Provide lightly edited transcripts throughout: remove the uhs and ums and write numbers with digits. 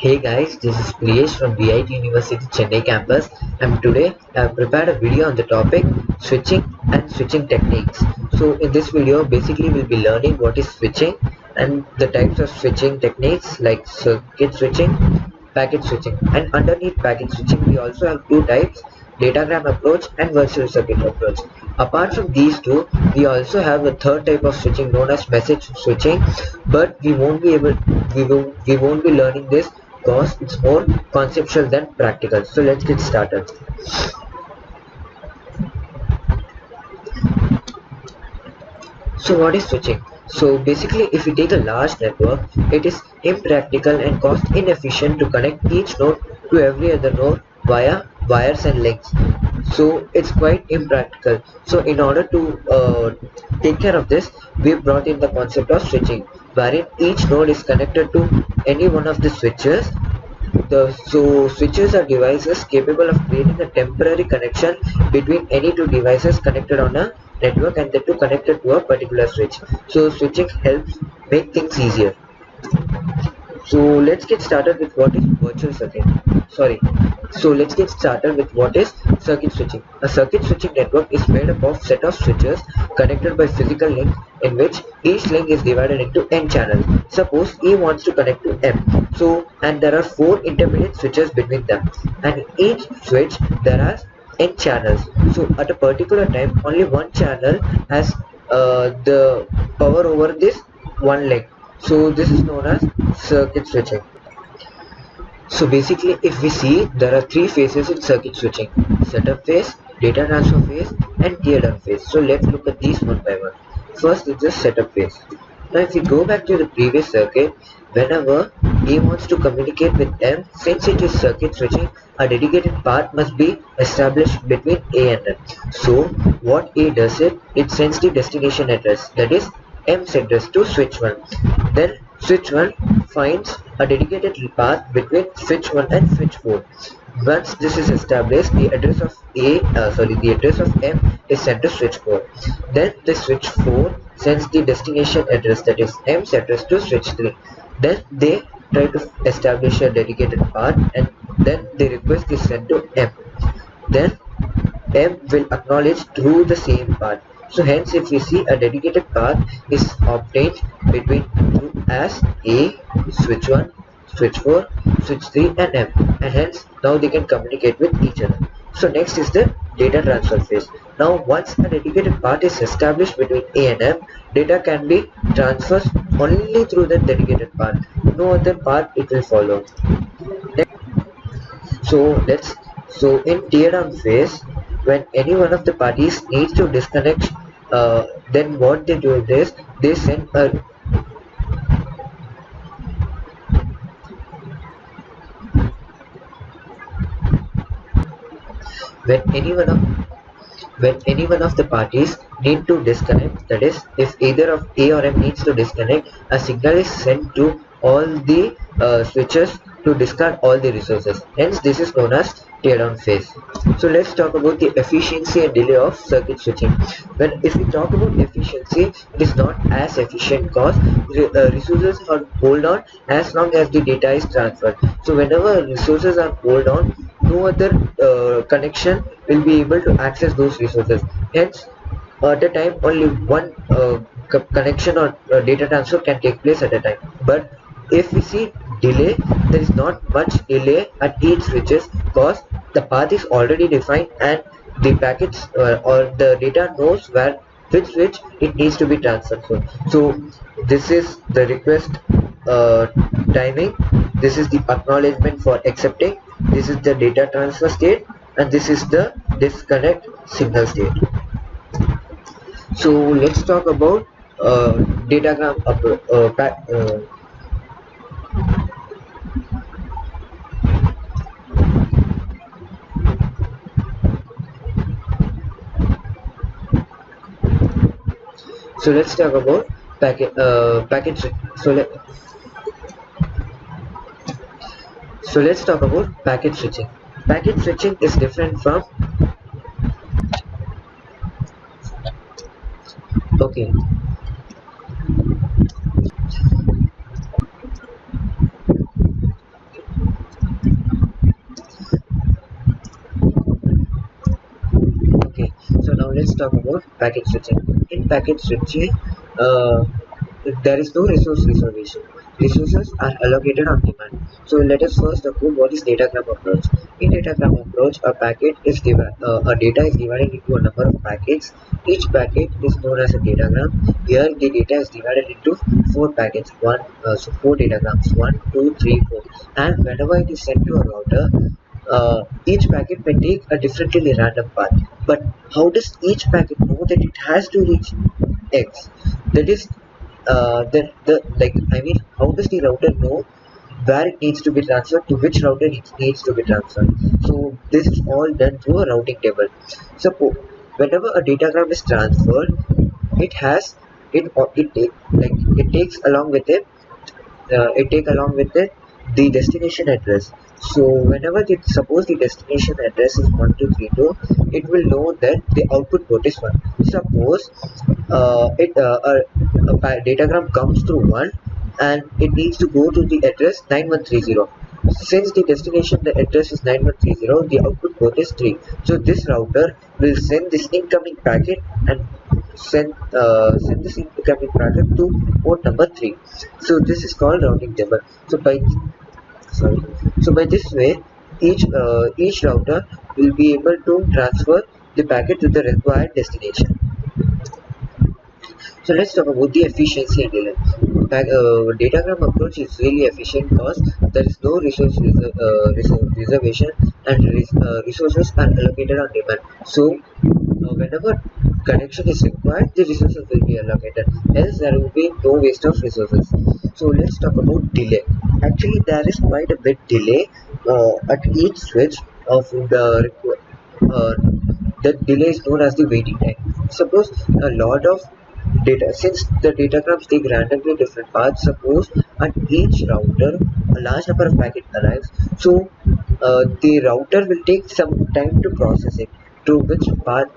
Hey guys, this is Priyesh from BIT University Chennai campus, and today I have prepared a video on the topic switching and switching techniques. So in this video basically we'll be learning what is switching and the types of switching techniques like circuit switching, packet switching, and underneath packet switching we also have two types: datagram approach and virtual circuit approach. Apart from these two, we also have a third type of switching known as message switching, but we won't be learning this because it's more conceptual than practical. So let's get started. So what is switching? So basically if you take a large network, it is impractical and cost inefficient to connect each node to every other node via wires and links. So it's quite impractical. So in order to take care of this, we brought in the concept of switching, wherein each node is connected to any one of the switches. So switches are devices capable of creating a temporary connection between any two devices connected on a network, and the two connected to a particular switch. So switching helps make things easier. So let's get started with what is virtual circuit. Sorry. So let's get started with what is circuit switching. A circuit switching network is made up of set of switches connected by physical link, in which each link is divided into n channels. Suppose E wants to connect to M. So and there are four intermediate switches between them, and in each switch there are n channels. So at a particular time only one channel has the power over this one link. So this is known as circuit switching. So basically if we see, there are three phases in circuit switching: setup phase, data transfer phase, and teardown phase. So let's look at these one by one. First is the setup phase. Now if we go back to the previous circuit, whenever A wants to communicate with M, since it is circuit switching, a dedicated path must be established between A and M. So what A does, it sends the destination address, that is M's address, to switch 1. Then switch 1 finds a dedicated path between switch 1 and switch 4. Once this is established, the address of the address of M is sent to switch 4. Then the switch 4 sends the destination address, that is M's address, to switch 3. Then they try to establish a dedicated path, and then the request is sent to M. Then M will acknowledge through the same path. So hence if we see, a dedicated path is obtained between group as A, switch 1, switch 4, switch 3 and M, and hence now they can communicate with each other. So next is the data transfer phase. Now once a dedicated path is established between A and M, data can be transferred only through that dedicated path. No other path it will follow. So in teardown phase, when any one of the parties needs to disconnect, then what they do is they send a when any one of the parties need to disconnect, that is if either of A or M needs to disconnect, a signal is sent to all the switches to discard all the resources. Hence this is known as teardown phase. So let's talk about the efficiency and delay of circuit switching. If we talk about efficiency, it is not as efficient because resources are hold on as long as the data is transferred. So whenever resources are hold on, no other connection will be able to access those resources. Hence at a time only one connection or data transfer can take place at a time. But if we see delay, there is not much delay at each switches because the path is already defined and the packets or the data knows which switch it needs to be transferred from. So this is the request timing, this is the acknowledgement for accepting, this is the data transfer state, and this is the disconnect signal state. So let's talk about datagram so let's talk about packet so let's talk about packet switching. Packet switching is different from okay let's talk about packet switching. In packet switching, uh, there is no resource reservation. Resources are allocated on demand. So let us first talk about what is datagram approach. In datagram approach, a data is divided into a number of packets. Each packet is known as a datagram. Here the data is divided into four packets. Four datagrams. One, two, three, four. And whenever it is sent to a router, each packet may take a differently random path. But how does each packet know that it has to reach X? That is, how does the router know where it needs to be transferred to which router it needs to be transferred? So this is all done through a routing table. Suppose whenever a datagram is transferred, it has it it take, like it takes along with it the destination address. So whenever suppose the destination address is 1232, it will know that the output port is 1. Suppose a datagram comes through 1 and it needs to go to the address 9130. Since the destination the address is 9130, the output port is 3. So this router will send this incoming packet and send this incoming packet to port number 3. So this is called routing table. Sorry so by this way, each router will be able to transfer the packet to the required destination. So let's talk about the efficiency and delay. Datagram approach is really efficient because there is no reservation and resources are allocated on demand. So whenever connection is required, the resources will be allocated. Else there will be no waste of resources. So let's talk about delay. Actually, there is quite a bit delay at each switch of the uh, that delay is known as the waiting time. Suppose a lot of data, since the datagrams take randomly different paths, suppose at each router a large number of packets arrives, so the router will take some time to process it, to which path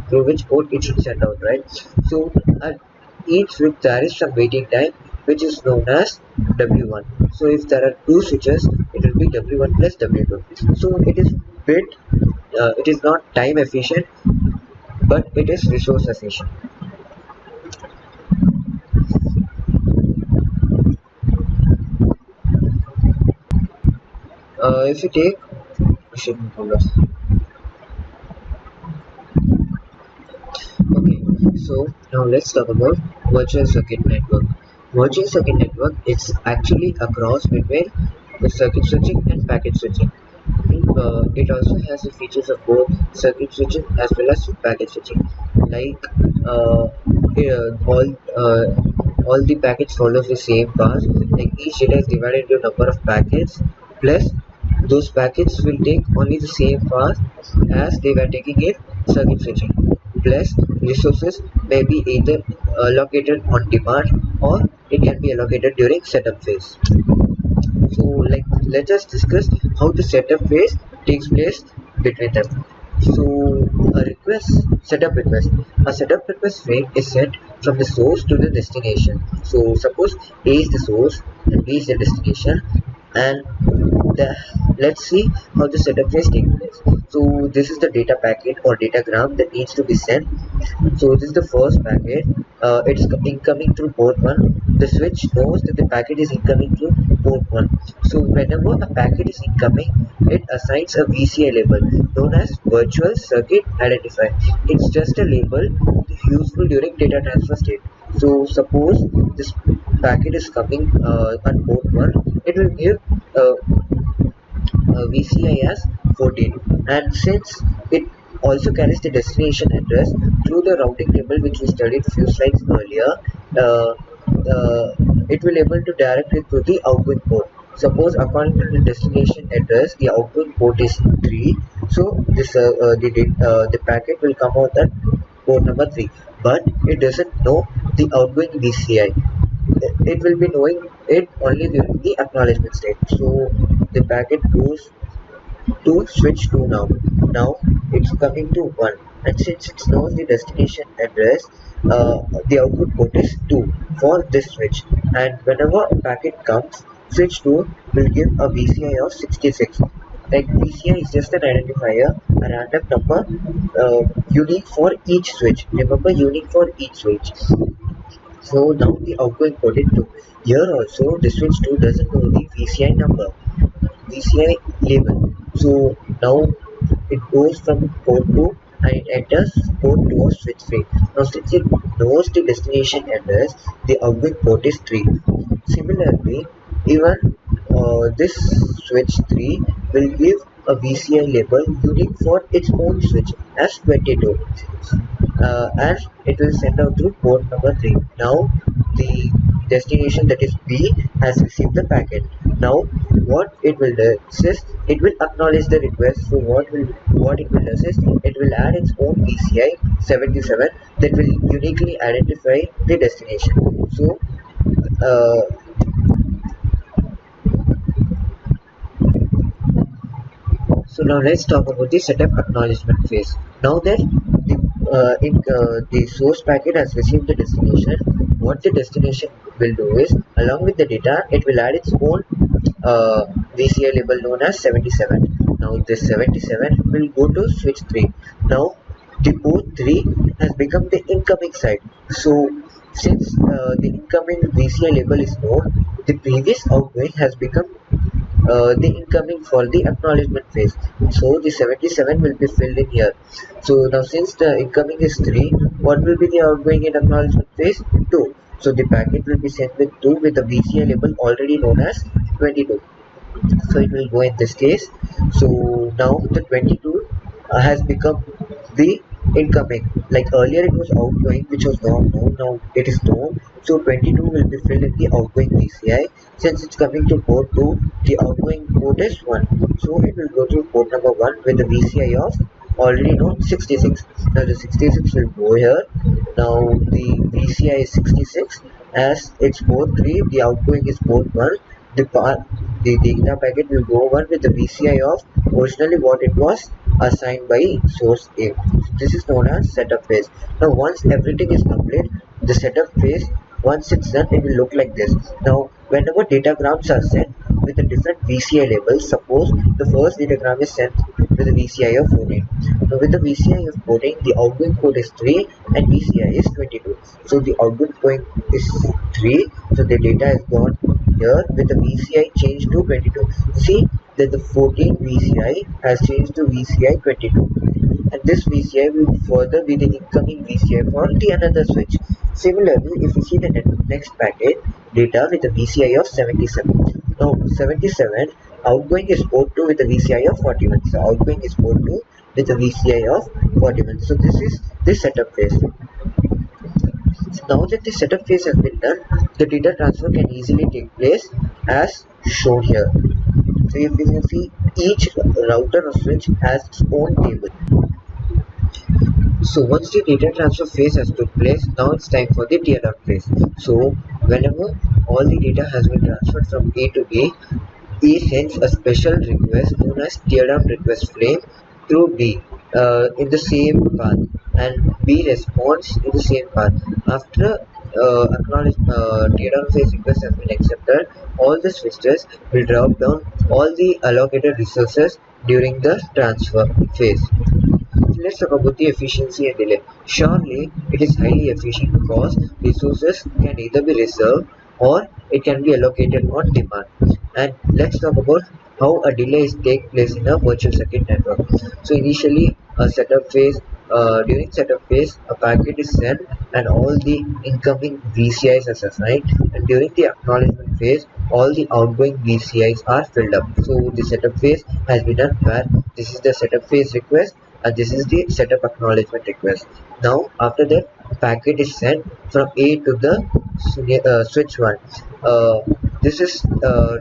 through which port it should send out, right? So at each switch there is some waiting time which is known as W1. So if there are two switches, it will be W1 plus W2. So it is not time efficient, but it is resource efficient. If you take okay, so now let's talk about virtual circuit network. Virtual circuit network is actually a cross between the circuit switching and packet switching. It also has the features of both circuit switching as well as packet switching. Like all the packets follows the same path. Like each data is divided into a number of packets. Plus, those packets will take only the same path as they were taking in circuit switching. Plus, resources may be either allocated on demand or it can be allocated during setup phase. So let's just discuss how the setup phase takes place between them. So a setup request frame is sent from the source to the destination. So suppose A is the source and B is the destination, and let's see how the setup phase takes place. So this is the data packet or datagram that needs to be sent. So this is the first packet. It's incoming through port 1. The switch knows that the packet is incoming through port 1. So whenever a packet is incoming, it assigns a VCI label known as virtual circuit identifier. It's just a label useful during data transfer state. So suppose this packet is coming on port 1, it will give VCI as 14, and since it also carries the destination address through the routing table which we studied few slides earlier, uh, it will able to direct it to the outgoing port. Suppose according to the destination address the outgoing port is 3, so the packet will come out at port number 3, but it doesn't know the outgoing VCI. It will be knowing it only during the acknowledgement state. So the packet goes to switch 2 now. Now it's coming to 1, and since it knows the destination address, the output port is 2 for this switch, and whenever a packet comes, switch 2 will give a VCI of 66. Like VCI is just an identifier, a random number unique for each switch. Remember, unique for each switch. So now the outgoing port is 2. Here also the switch 2 doesn't know the VCI number, VCI label. So now it goes from port 2 and it enters port 2 of switch 3. Now since it knows the destination address, the outgoing port is 3. Similarly, even this switch 3 will give a VCI label unique for its own switch as 22, and it will send out through port number 3. Now the destination, that is B, has received the packet. Now what it will do is it will acknowledge the request. So what it will do is it will add its own PCI 77 that will uniquely identify the destination. So uh, So now let's talk about the setup acknowledgement phase. Now that the source packet has received the destination, what the destination will do is, along with the data, it will add its own VCI label known as 77. Now this 77 will go to switch 3. Now the port 3 has become the incoming side. So since the incoming VCI label is known, the previous outgoing has become the incoming for the acknowledgement phase. So the 77 will be filled in here. So now since the incoming is 3, what will be the outgoing in acknowledgement phase? 2. So the packet will be sent with 2 with the VCI label already known as 22. So it will go in this case. So now the 22 has become the incoming. Like earlier it was outgoing, which was not known. Now it is known. So 22 will be filled in the outgoing VCI. Since it's coming to port 2, the outgoing port is 1. So it will go to port number 1 with the VCI of already known 66. Now the 66 will go here. Now the VCI is 66. As it's port 3, the outgoing is port 1. The data packet will go over with the VCI of originally what it was assigned by source A. This is known as setup phase. Now once everything is complete, the setup phase, once it's done, it will look like this. Now whenever datagrams are sent with a different VCI labels, suppose the first datagram is sent with a VCI of 14. Now with the VCI of 14, the outgoing port is 3 and VCI is 22. So the outgoing point is 3, so the data is gone here with the VCI changed to 22. See that the 14 VCI has changed to VCI 22, and this VCI will further be the incoming VCI for the another switch. Similarly, if you see the next packet data with the VCI of 77. Now 77 outgoing is port 2 with the VCI of 41. So outgoing is port 2 with the VCI of 41. So this is the setup phase. Now that the setup phase has been done, the data transfer can easily take place as shown here. So if you can see, each router or switch has its own table. So once the data transfer phase has took place, now it's time for the teardown phase. So whenever all the data has been transferred from A to B, A sends a special request known as teardown request frame through B in the same path, and B responds in the same path. After teardown phase request has been accepted, all the switches will drop down all the allocated resources during the transfer phase. Let's talk about the efficiency and delay. Surely, it is highly efficient because resources can either be reserved or it can be allocated on demand. And let's talk about how a delay is take place in a virtual circuit network. So initially, a setup phase. During setup phase, a packet is sent and all the incoming VCIs are assigned. And during the acknowledgement phase, all the outgoing VCIs are filled up. So the setup phase has been done where this is the setup phase request and this is the setup acknowledgement request. Now after that, a packet is sent from A to the switch 1. This is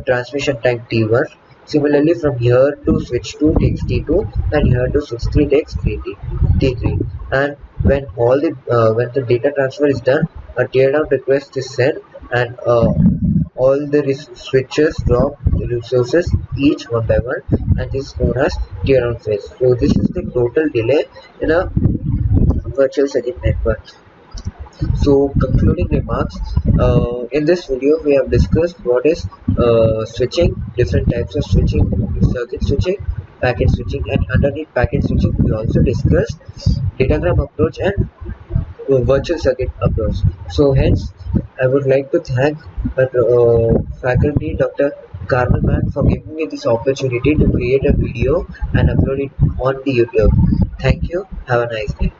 transmission time T1. Similarly, from here to switch 2 takes T2 and here to switch 3 takes T3. And when when the data transfer is done, a teardown request is sent and all the switches drop the resources each one by one, and this is known as teardown phase. So this is the total delay in a virtual circuit network. So concluding remarks, in this video we have discussed what is switching, different types of switching, circuit switching, packet switching, and underneath packet switching we also discussed datagram approach and virtual circuit approach. So hence I would like to thank faculty Dr. Carmel Man for giving me this opportunity to create a video and upload it on the YouTube. Thank you. Have a nice day.